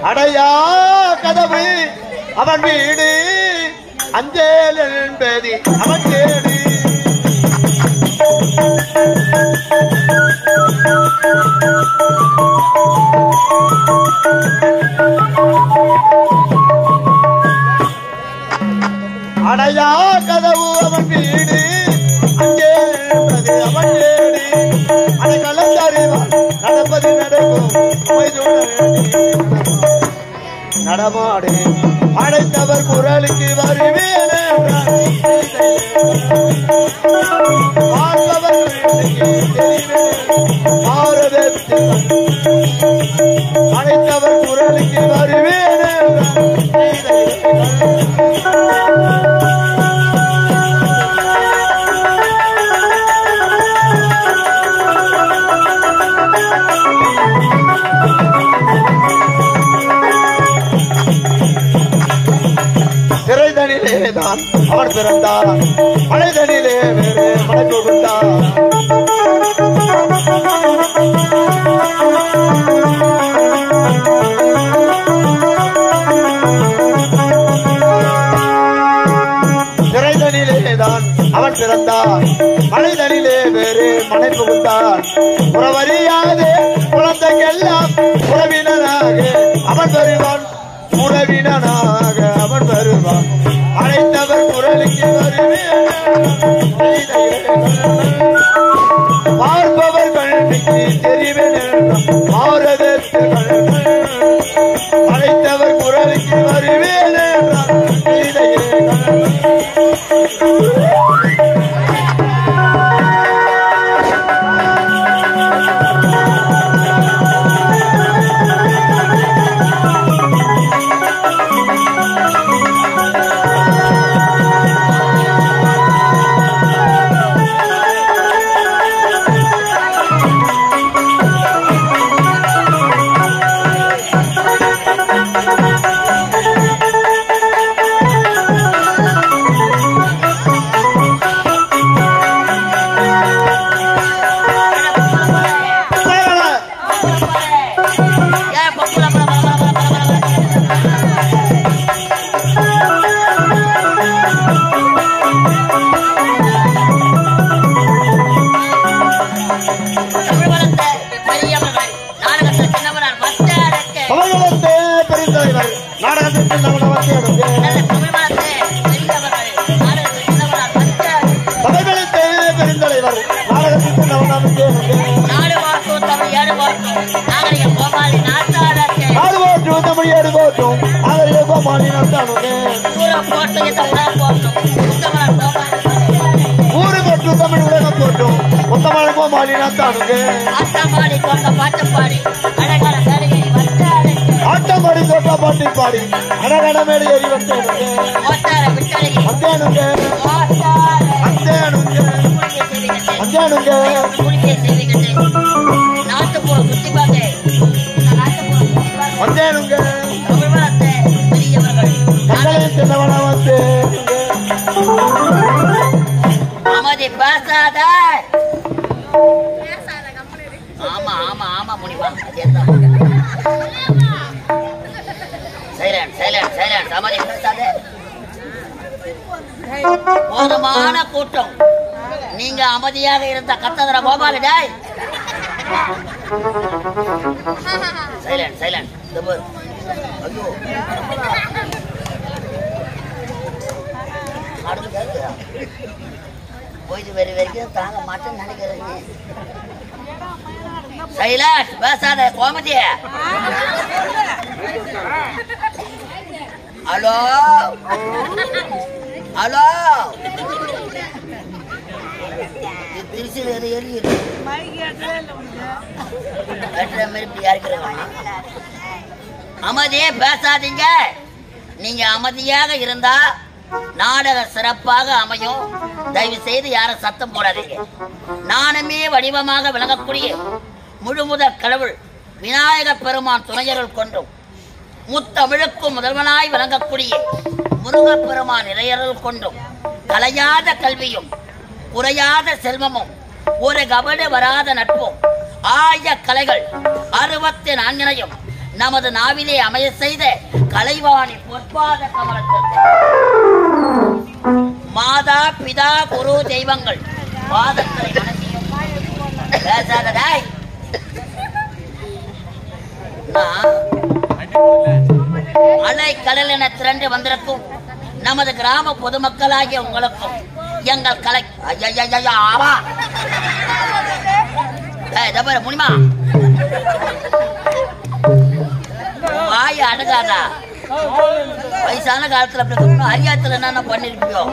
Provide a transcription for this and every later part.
அடையா கதவு அவன் வீடு அஞ்சேல் என்பது அவன் கேடு அடையா கதவு அவன் வீடு அஞ்சேல் என்பது அவன் கேடு அதை கலந்தறிவான் நடப்பது நடக்கும் நடமாடு அடைத்தவர் குரலுக்கு வருவேன் அடைத்தவர் குரலுக்கு வருவேன் சிறைதனிலேதான் அவன் பிறந்தார் மலைதனிலே வேறு மலை புகுந்தார் சிறைதனிலேதான் அவன் பிறந்தார் மலைதனிலே வேறு மலை புகுந்தார் உறவறியாதே குழந்தைக்கெல்லாம் உறவினராக அவன் வருவான் உறவினனாக அவன் வருவான் அழைத்தவர் குரலுக்கு வருவேன் பார்ப்பவர் கண்ணுக்கு தெரிவேன் அழைத்தவர் குரலுக்கு வருவேன் ஊரு கொட்டு தமிழ் உலகம் போட்டும் மொத்தமாக மாலினாத்தானுங்க ஆட்டமாடி தோட்டா பாட்டி பாடி அழகான மேலே ஏறி வந்தேனுங்க அமதி பேசாத ஆமா ஆமா ஆமா முடிவா சைலண்ட் சைலண்ட் சைலண்ட் அமதி பேசாத போதுமான கூட்டம் நீங்க அமைதியாக இருந்த கத்ததர கோபால டாய் சைலண்ட் சைலண்ட் ஐயோ போயிட்டு வர வரைக்கும் தாங்க மாட்டேன்னு நினைக்கிறேன் சைலண்ட் பேசாத கோமதி ஹலோ ஹலோ திருச்சியில் எழுதி அமைதியே பேசாதீங்க. நீங்க அமைதியாக இருந்தா நாடகம் சிறப்பாக அமையும். தயவு செய்து யாரும் சத்தம் போடாதீங்க. நானுமே வடிவமாக விளங்கக்கூடிய முழுமுதற் கடவுள் விநாயக பெருமான் துணையருள் கொண்டும் முத்தமிழுக்கும் முதல்வனாய் விளங்கக்கூடிய முருகப்பெருமான் இறையருள் கொண்டும் கலையாத கல்வியும் குறையாத செல்வமும் ஒரு கபடு வராத நட்பும் ஆய கலைகள் 64 நமது நாவிலே அமைய செய்த கலைவாணி பொற்பாத கமலத்திற்கு மாதா பிதா குரு தெய்வங்கள் பாதங்களை வணங்கியும் பேசாததாய் அலை கடல் என திரண்டு வந்திருக்கும் நமது கிராம பொதுமக்களாகிய உங்களுக்கும் எங்கள் கலை முனிமா வாய அணுகாதா வயசான காலத்துல அப்படி சொல்லணும் அரியாத்துல என்ன பண்ணிருப்பியோ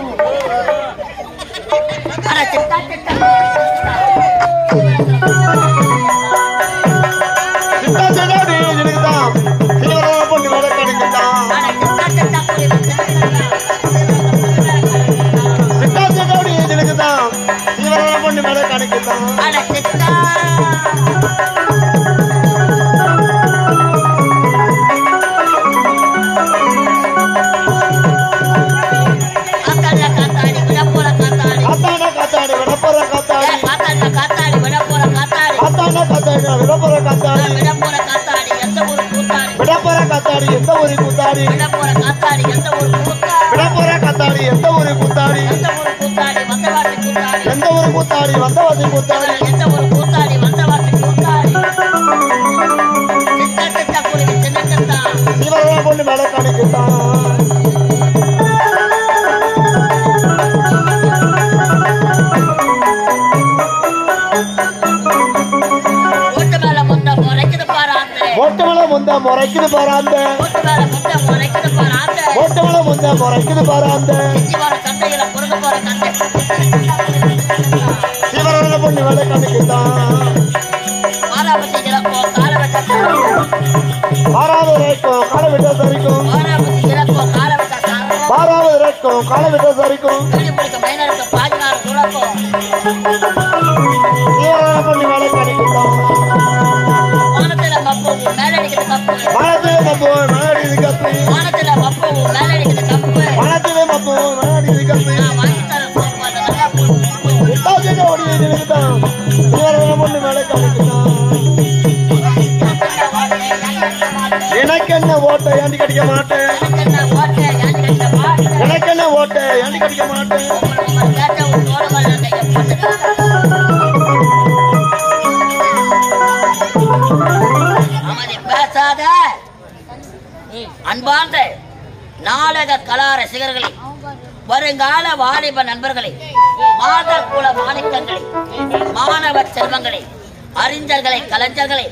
முறைக்குது பாராந்த முறைக்குது பாராந்த சிவரன பொண்ணு வேலை கணக்குதான் ஆறாவது வரைக்கும் காலை விட்ட சரிக்கும் ஆறாவது வரைக்கும் காலை விட்ட சரிக்கும் சிவரன பொண்ணு வேலை கணக்குதான் எனக்கு என்ன ஓட்ட ஏண்டி கடிக்க மாட்டேன் எனக்கு என்ன ஓட்ட ஏண்டி கடிக்க மாட்டேன் பேசாத அன்பார்ந்த நாடக கலா ரசிகர்களே வருங்கால வாலிப நண்பர்களே மாத குல மாணிக்கங்களே மாணவ செல்வங்களே அறிஞர்களே கலைஞர்களே